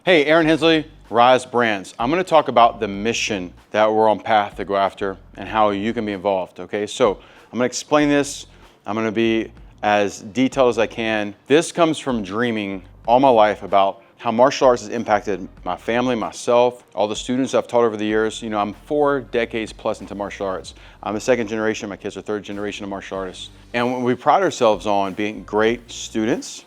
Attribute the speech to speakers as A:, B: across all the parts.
A: Hey, Aaron Hensley, Rise Brands. I'm going to talk about the mission that we're on path to go after and how you can be involved, okay? So I'm going to explain this. I'm going to be as detailed as I can. This comes from dreaming all my life about how martial arts has impacted my family, myself, all the students I've taught over the years. You know, I'm 4 decades plus into martial arts. I'm a second generation, my kids are third generation of martial artists. And we pride ourselves on being great students.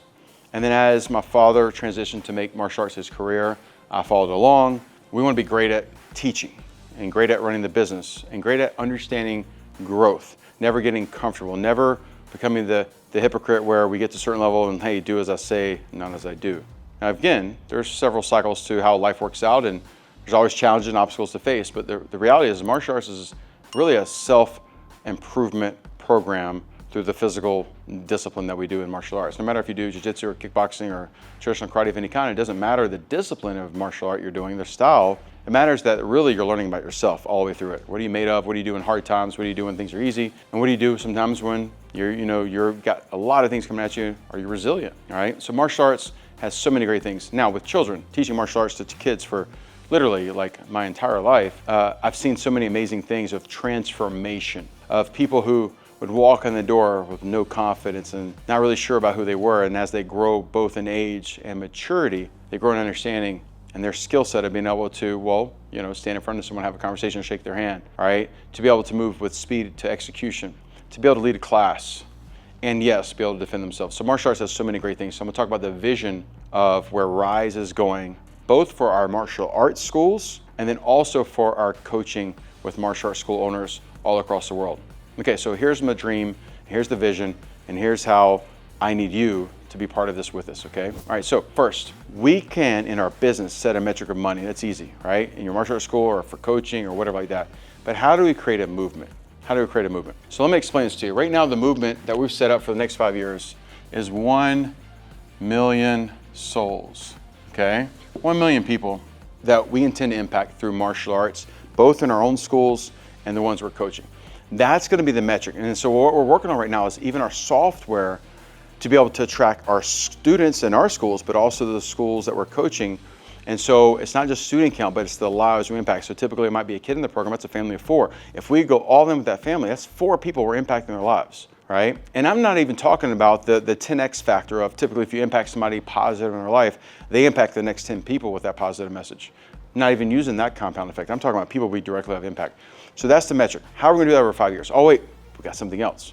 A: And then as my father transitioned to make martial arts his career, I followed along. We want to be great at teaching and great at running the business and great at understanding growth, never getting comfortable, never becoming the hypocrite where we get to a certain level and, hey, do as I say, not as I do. Now again, there's several cycles to how life works out and there's always challenges and obstacles to face, but the reality is martial arts is really a self-improvement program through the physical discipline that we do in martial arts. No matter if you do jiu-jitsu or kickboxing or traditional karate of any kind, it doesn't matter the discipline of martial art you're doing, the style. It matters that really you're learning about yourself all the way through it. What are you made of? What do you do in hard times? What do you do when things are easy? And what do you do sometimes when you've got a lot of things coming at you? Are you resilient? All right. So martial arts has so many great things. Now with children, teaching martial arts to kids for literally like my entire life, I've seen so many amazing things of transformation of people who would walk in the door with no confidence and not really sure about who they were. And as they grow both in age and maturity, they grow in understanding and their skill set of being able to, stand in front of someone, have a conversation, and shake their hand, all right? To be able to move with speed to execution, to be able to lead a class, and yes, be able to defend themselves. So martial arts has so many great things. So I'm gonna talk about the vision of where Rise is going, both for our martial arts schools and then also for our coaching with martial arts school owners all across the world. Okay, so here's my dream, here's the vision, and here's how I need you to be part of this with us, okay? All right, so first, we can, in our business, set a metric of money. That's easy, right? In your martial arts school or for coaching or whatever like that. But how do we create a movement? How do we create a movement? So let me explain this to you. Right now, the movement that we've set up for the next 5 years is 1 million souls, okay? 1 million people that we intend to impact through martial arts, both in our own schools and the ones we're coaching. That's going to be the metric. And so what we're working on right now is even our software to be able to track our students in our schools, but also the schools that we're coaching. And so it's not just student count, but it's the lives we impact. So typically it might be a kid in the program, that's a family of 4. If we go all in with that family, that's 4 people we're impacting their lives, right? And I'm not even talking about the 10x factor of typically if you impact somebody positive in their life, they impact the next 10 people with that positive message. Not even using that compound effect. I'm talking about people we directly have impact. So that's the metric. How are we gonna do that over 5 years? Oh wait, we got something else.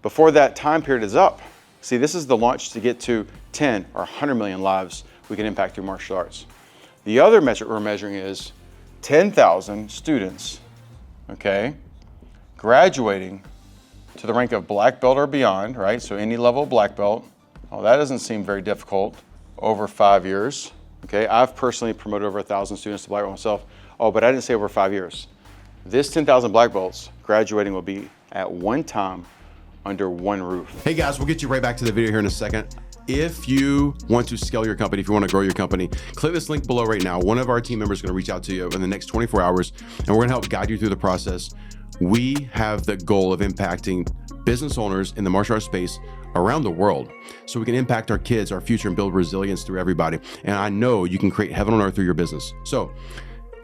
A: Before that time period is up, see, this is the launch to get to 10 or 100 million lives we can impact through martial arts. The other metric we're measuring is 10,000 students, okay, graduating to the rank of black belt or beyond, right? So any level of black belt. Oh, that doesn't seem very difficult over 5 years. Okay, I've personally promoted over 1,000 students to black belt myself. Oh, but I didn't say over 5 years. This 10,000 black belts graduating will be at one time under one roof.
B: Hey guys, we'll get you right back to the video here in a second. If you want to scale your company, if you want to grow your company, click this link below right now. One of our team members is going to reach out to you in the next 24 hours, and we're going to help guide you through the process. We have the goal of impacting business owners in the martial arts space around the world so we can impact our kids, our future, and build resilience through everybody. And I know you can create heaven on earth through your business. So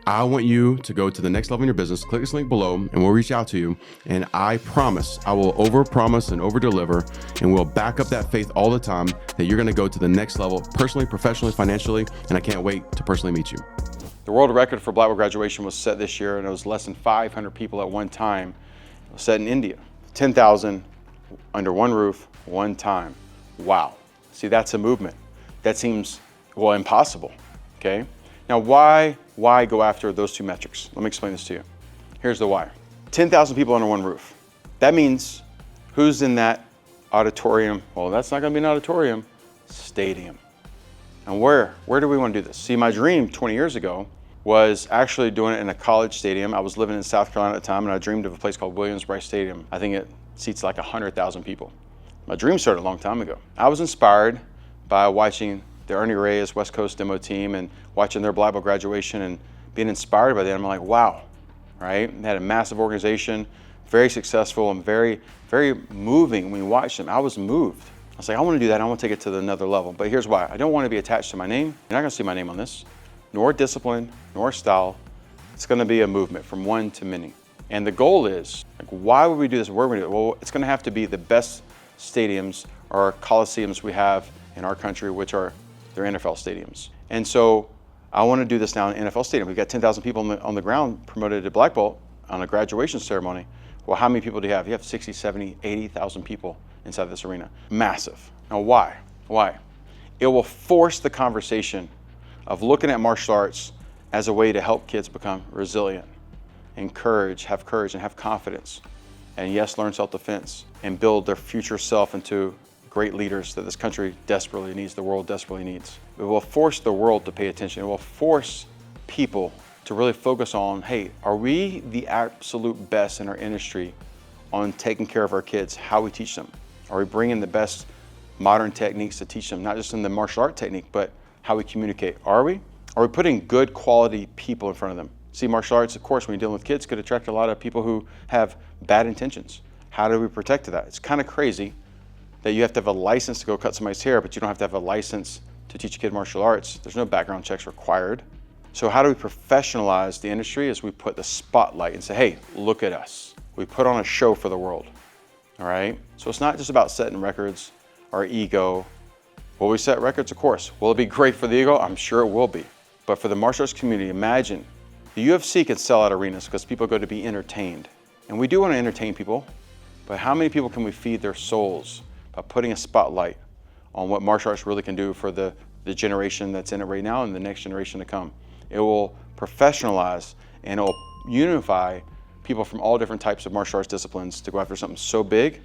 B: I want you to go to the next level in your business. Click this link below and we'll reach out to you. And I promise I will over-promise and over-deliver, and we'll back up that faith all the time that you're gonna go to the next level personally, professionally, financially, and I can't wait to personally meet you.
A: The world record for black belt graduation was set this year, and it was less than 500 people at one time. It was set in India. 10,000 under one roof, one time. Wow. See, that's a movement. That seems, well, impossible, okay? Now, why go after those 2 metrics? Let me explain this to you. Here's the why. 10,000 people under one roof. That means who's in that auditorium? Well, that's not gonna be an auditorium, stadium. And where do we wanna do this? See, my dream 20 years ago was actually doing it in a college stadium. I was living in South Carolina at the time, and I dreamed of a place called Williams-Brice Stadium. I think it seats like 100,000 people. My dream started a long time ago. I was inspired by watching the Ernie Reyes West Coast demo team and watching their black belt graduation and being inspired by them. I'm like, wow, right? They had a massive organization, very successful and very, very moving when you watch them. I was moved. I was like, I want to do that. I want to take it to another level. But here's why. I don't want to be attached to my name. You're not going to see my name on this, nor discipline, nor style. It's going to be a movement from one to many. And the goal is, like, why would we do this? Where would we do it? Well, it's going to have to be the best stadiums or coliseums we have in our country, which are their NFL stadiums. And so I want to do this now in an NFL stadium. We've got 10,000 people on the ground promoted to black belt on a graduation ceremony. Well, how many people do you have? You have 60, 70, 80,000 people inside this arena. Massive. Now, why? Why? It will force the conversation of looking at martial arts as a way to help kids become resilient, encourage, have courage, and have confidence. And yes, learn self-defense and build their future self into great leaders that this country desperately needs, the world desperately needs. It will force the world to pay attention. It will force people to really focus on, hey, are we the absolute best in our industry on taking care of our kids, how we teach them? Are we bringing the best modern techniques to teach them, not just in the martial art technique, but how we communicate? Are we? Are we putting good quality people in front of them? See, martial arts, of course, when you're dealing with kids, could attract a lot of people who have bad intentions. How do we protect that? It's kind of crazy that you have to have a license to go cut somebody's hair, but you don't have to have a license to teach a kid martial arts. There's no background checks required. So how do we professionalize the industry? Is we put the spotlight and say, hey, look at us. We put on a show for the world, all right? So it's not just about setting records or ego. Will we set records? Of course. Will it be great for the ego? I'm sure it will be. But for the martial arts community, imagine the UFC could sell out arenas because people go to be entertained. And we do want to entertain people, but how many people can we feed their souls by putting a spotlight on what martial arts really can do for the generation that's in it right now and the next generation to come? It will professionalize and it will unify people from all different types of martial arts disciplines to go after something so big,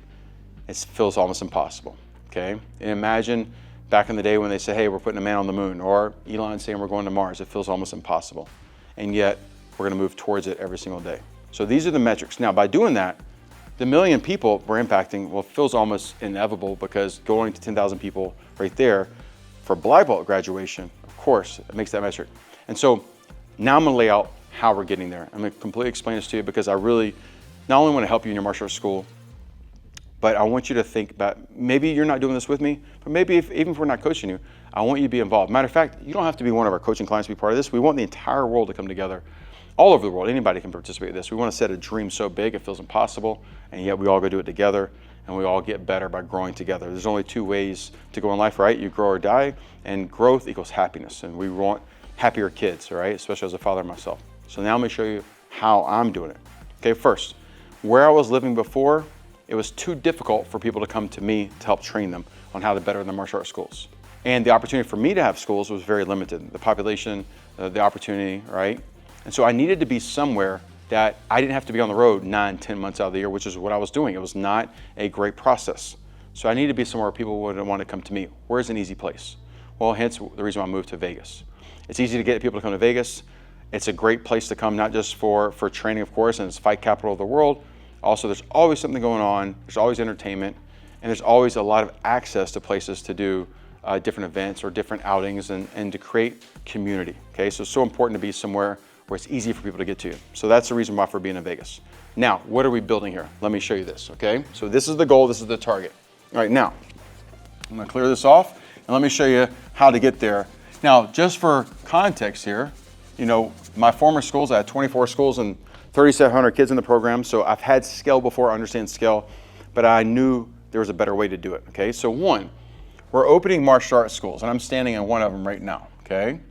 A: it feels almost impossible, okay? And imagine back in the day when they say, hey, we're putting a man on the moon, or Elon saying we're going to Mars, it feels almost impossible. And yet, we're gonna move towards it every single day. So these are the metrics. Now, by doing that, the million people we're impacting, well, feels almost inevitable because going to 10,000 people right there for black belt graduation, of course, it makes that metric. And so now I'm gonna lay out how we're getting there. I'm gonna completely explain this to you because I really not only wanna help you in your martial arts school, but I want you to think about, maybe you're not doing this with me, but maybe even if we're not coaching you, I want you to be involved. Matter of fact, you don't have to be one of our coaching clients to be part of this. We want the entire world to come together. All over the world, anybody can participate in this. We want to set a dream so big it feels impossible, and yet we all go do it together, and we all get better by growing together. There's only two ways to go in life, right? You grow or die, and growth equals happiness, and we want happier kids, right? Especially as a father myself. So now I'm gonna show you how I'm doing it. Okay, first, where I was living before, it was too difficult for people to come to me to help train them on how to better their martial arts schools. And the opportunity for me to have schools was very limited. The population, the opportunity, right? And so I needed to be somewhere that I didn't have to be on the road 9, 10 months out of the year, which is what I was doing. It was not a great process. So I needed to be somewhere where people would want to come to me. Where's an easy place? Well, hence the reason why I moved to Vegas. It's easy to get people to come to Vegas. It's a great place to come, not just for training, of course, and it's fight capital of the world. Also, there's always something going on. There's always entertainment, and there's always a lot of access to places to do different events or different outings and to create community, okay? So it's so important to be somewhere where it's easy for people to get to. So that's the reason why for being in Vegas. Now, what are we building here? Let me show you this, okay? So this is the goal, this is the target. All right, now, I'm gonna clear this off, and let me show you how to get there. Now, just for context here, you know, my former schools, I had 24 schools and 3,700 kids in the program, so I've had scale before, I understand scale, but I knew there was a better way to do it, okay? So one, we're opening martial arts schools, and I'm standing in one of them right now, okay?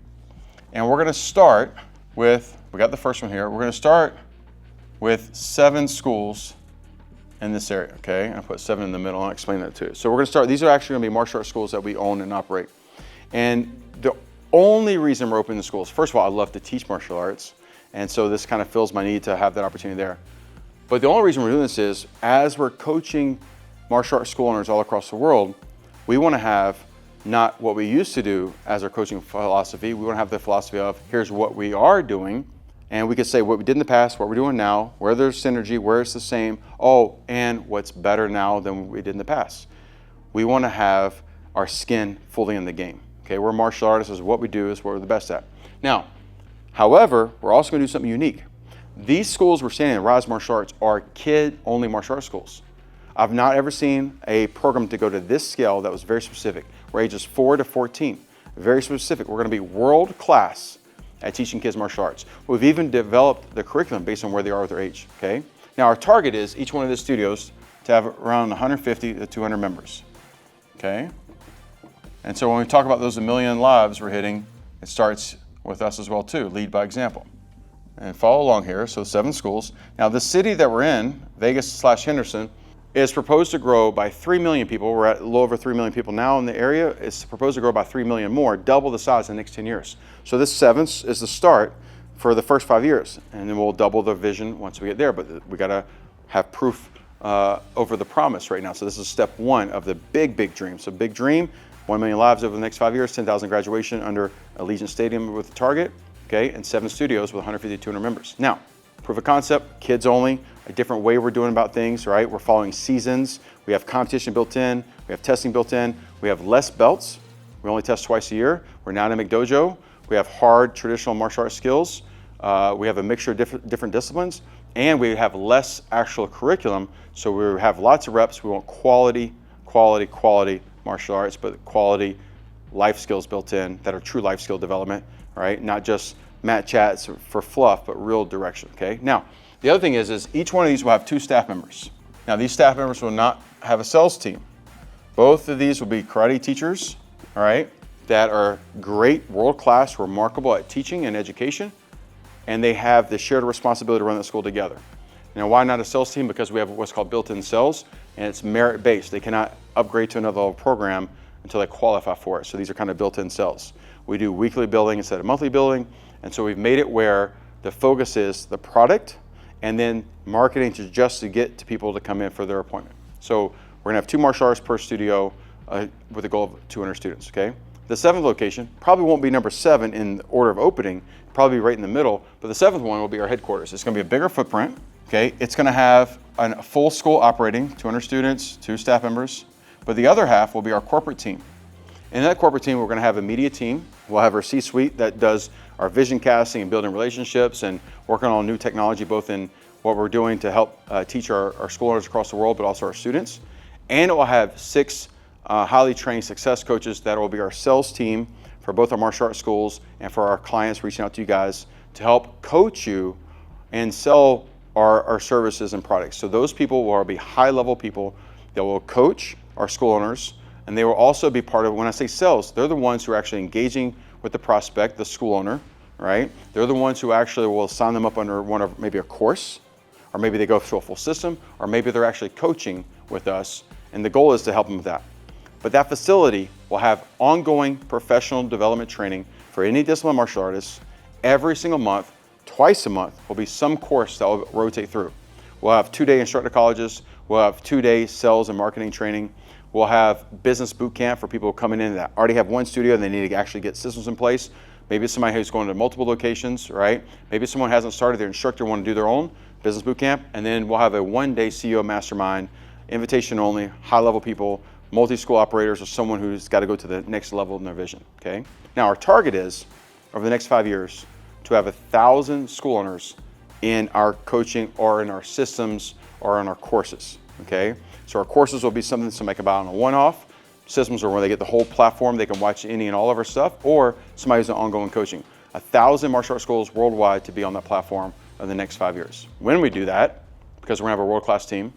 A: And we're gonna start with, we got the first one here, we're gonna start with 7 schools in this area, okay? I put 7 in the middle, and I'll explain that too. So we're gonna start, these are actually gonna be martial arts schools that we own and operate. And the only reason we're opening the schools, first of all, I love to teach martial arts, and so this kind of fills my need to have that opportunity there. But the only reason we're doing this is, as we're coaching martial arts school owners all across the world, we wanna have not what we used to do as our coaching philosophy. We wanna have the philosophy of, here's what we are doing, and we could say what we did in the past, what we're doing now, where there's synergy, where it's the same, oh, and what's better now than what we did in the past. We wanna have our skin fully in the game, okay? We're martial artists, is what we do, is what we're the best at. Now, however, we're also gonna do something unique. These schools we're standing in, Rise Martial Arts, are kid-only martial arts schools. I've not ever seen a program to go to this scale that was very specific. We're ages 4 to 14, very specific. We're gonna be world class at teaching kids martial arts. We've even developed the curriculum based on where they are with their age, okay? Now our target is each one of the studios to have around 150 to 200 members, okay? And so when we talk about those 1 million lives we're hitting, it starts with us as well too, lead by example. And follow along here, so 7 schools. Now the city that we're in, Vegas/Henderson, is proposed to grow by 3 million people. We're at a little over 3 million people now in the area. It's proposed to grow by 3 million more, double the size in the next 10 years. So this 7th is the start for the first 5 years. And then we'll double the vision once we get there, but we gotta have proof over the promise right now. So this is step 1 of the big dream. So big dream, 1 million lives over the next 5 years, 10,000 graduation under Allegiant Stadium with the target, okay, and 7 studios with 150 to 200 members. Now, proof of concept, kids only, a different way we're doing about things, right? We're following seasons. We have competition built in. We have testing built in. We have less belts. We only test twice a year. We're now in a McDojo. We have hard traditional martial arts skills. We have a mixture of different disciplines, and we have less actual curriculum. So we have lots of reps. We want quality martial arts, but quality life skills built in that are true life skill development, right? Not just mat chats for fluff, but real direction, okay? Now, the other thing is each one of these will have 2 staff members. Now, these staff members will not have a sales team. Both of these will be karate teachers, all right, that are great, world-class, remarkable at teaching and education, and they have the shared responsibility to run the school together. Now, why not a sales team? Because we have what's called built-in sales, and it's merit-based. They cannot upgrade to another level program until they qualify for it. So these are kind of built-in sales. We do weekly billing instead of monthly billing, and so we've made it where the focus is the product and then marketing to get to people to come in for their appointment. So we're gonna have 2 martial arts per studio with a goal of 200 students, okay? The 7th location probably won't be number 7 in the order of opening, probably right in the middle, but the 7th one will be our headquarters. It's gonna be a bigger footprint, okay? It's gonna have a full school operating, 200 students, 2 staff members, but the other half will be our corporate team. In that corporate team, we're gonna have a media team. We'll have our C-suite that does our vision casting and building relationships and working on new technology, both in what we're doing to help teach our school owners across the world, but also our students. And it will have 6 highly trained success coaches that will be our sales team for both our martial arts schools and for our clients reaching out to you guys to help coach you and sell our services and products. So those people will be high-level people that will coach our school owners, and they will also be part of, when I say sales, they're the ones who are actually engaging with the prospect, the school owner, right? They're the ones who actually will sign them up under one of maybe a course, or maybe they go through a full system, or maybe they're actually coaching with us, and the goal is to help them with that. But that facility will have ongoing professional development training for any discipline martial artists every single month. Twice a month will be some course that will rotate through. We'll have 2-day instructor colleges, we'll have 2-day sales and marketing training, we'll have business boot camp for people coming in that already have one studio and they need to actually get systems in place. Maybe it's somebody who's going to multiple locations, right? Maybe someone hasn't started, their instructor want to do their own business boot camp, and then we'll have a 1-day CEO mastermind, invitation only, high-level people, multi-school operators, or someone who's got to go to the next level in their vision, okay? Now, our target is, over the next 5 years, to have 1,000 school owners in our coaching or in our systems or in our courses, okay? So our courses will be something somebody can buy on a one-off. Systems are where they get the whole platform, they can watch any and all of our stuff, or somebody who's in ongoing coaching. 1,000 martial arts schools worldwide to be on that platform in the next 5 years. When we do that, because we're gonna have a world-class team,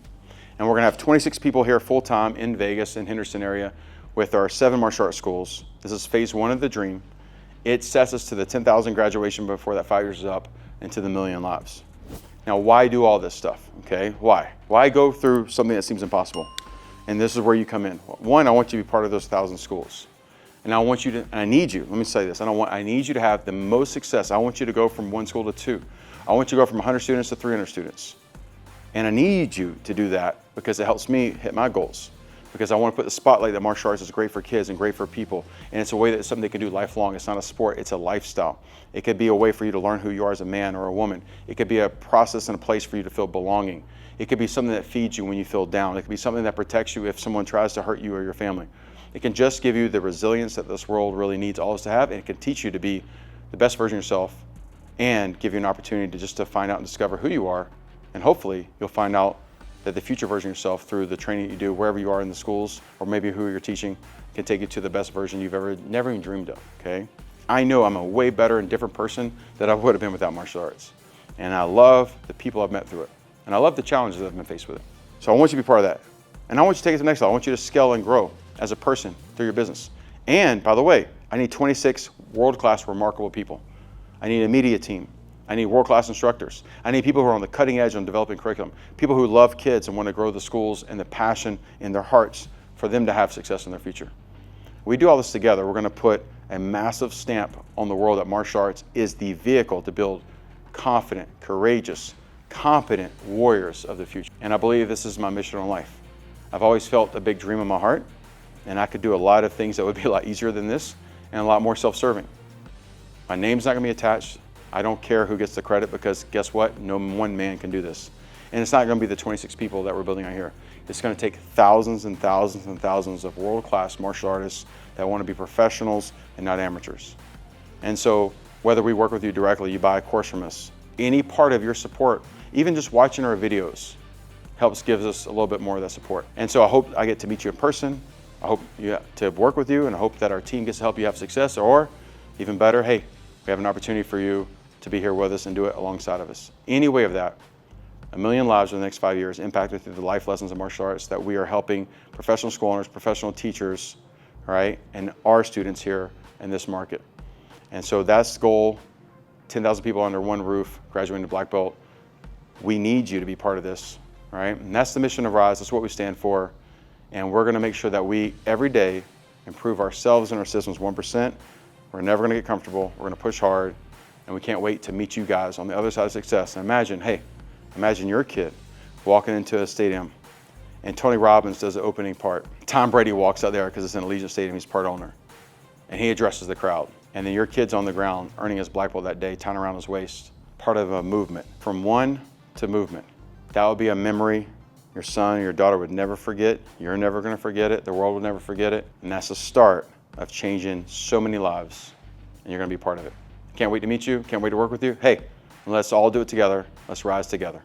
A: and we're gonna have 26 people here full-time in Vegas and Henderson area with our 7 martial arts schools. This is phase 1 of the dream. It sets us to the 10,000 graduation before that 5 years is up, and to the 1 million lives. Now, why do all this stuff, okay? Why? Why go through something that seems impossible? And this is where you come in. 1, I want you to be part of those 1,000 schools. And I want you to, and I need you, let me say this, I need you to have the most success. I want you to go from 1 school to 2. I want you to go from 100 students to 300 students. And I need you to do that because it helps me hit my goals. Because I want to put the spotlight that martial arts is great for kids and great for people. And it's a way that it's something they can do lifelong. It's not a sport, it's a lifestyle. It could be a way for you to learn who you are as a man or a woman. It could be a process and a place for you to feel belonging. It could be something that feeds you when you feel down. It could be something that protects you if someone tries to hurt you or your family. It can just give you the resilience that this world really needs all of us to have, and it can teach you to be the best version of yourself and give you an opportunity to just to find out and discover who you are. And hopefully you'll find out that the future version of yourself through the training that you do wherever you are in the schools, or maybe who you're teaching, can take you to the best version you've never even dreamed of, okay? I know I'm a way better and different person than I would have been without martial arts. And I love the people I've met through it. And I love the challenges that I've been faced with it. So I want you to be part of that. And I want you to take it to the next level. I want you to scale and grow as a person through your business. And by the way, I need 26 world-class, remarkable people. I need a media team. I need world-class instructors. I need people who are on the cutting edge on developing curriculum. People who love kids and want to grow the schools and the passion in their hearts for them to have success in their future. We do all this together. We're going to put a massive stamp on the world that martial arts is the vehicle to build confident, courageous, competent warriors of the future. And I believe this is my mission in life. I've always felt a big dream in my heart, and I could do a lot of things that would be a lot easier than this and a lot more self-serving. My name's not going to be attached. I don't care who gets the credit, because guess what? No one man can do this. And it's not going to be the 26 people that we're building out here. It's going to take thousands and thousands and thousands of world-class martial artists that want to be professionals and not amateurs. And so whether we work with you directly, you buy a course from us, any part of your support, even just watching our videos, gives us a little bit more of that support. And so I hope I get to meet you in person. I hope to work with you, and I hope that our team gets to help you have success, or even better, hey, we have an opportunity for you to be here with us and do it alongside of us. Any way of that, 1 million lives in the next 5 years impacted through the life lessons of martial arts that we are helping professional school owners, professional teachers, right, and our students here in this market. And so that's the goal, 10,000 people under one roof, graduating to black belt. We need you to be part of this, right? And that's the mission of Rise. That's what we stand for. And we're gonna make sure that we, every day, improve ourselves and our systems 1%. We're never gonna get comfortable. We're gonna push hard. And we can't wait to meet you guys on the other side of success. And imagine your kid walking into a stadium and Tony Robbins does the opening part. Tom Brady walks out there because it's in Allegiant Stadium, he's part owner. And he addresses the crowd. And then your kid's on the ground earning his black belt that day, tying around his waist, part of a movement, from one to movement. That would be a memory your son or your daughter would never forget. You're never gonna forget it. The world will never forget it. And that's the start of changing so many lives. And you're gonna be part of it. Can't wait to meet you. Can't wait to work with you. Hey, let's all do it together. Let's rise together.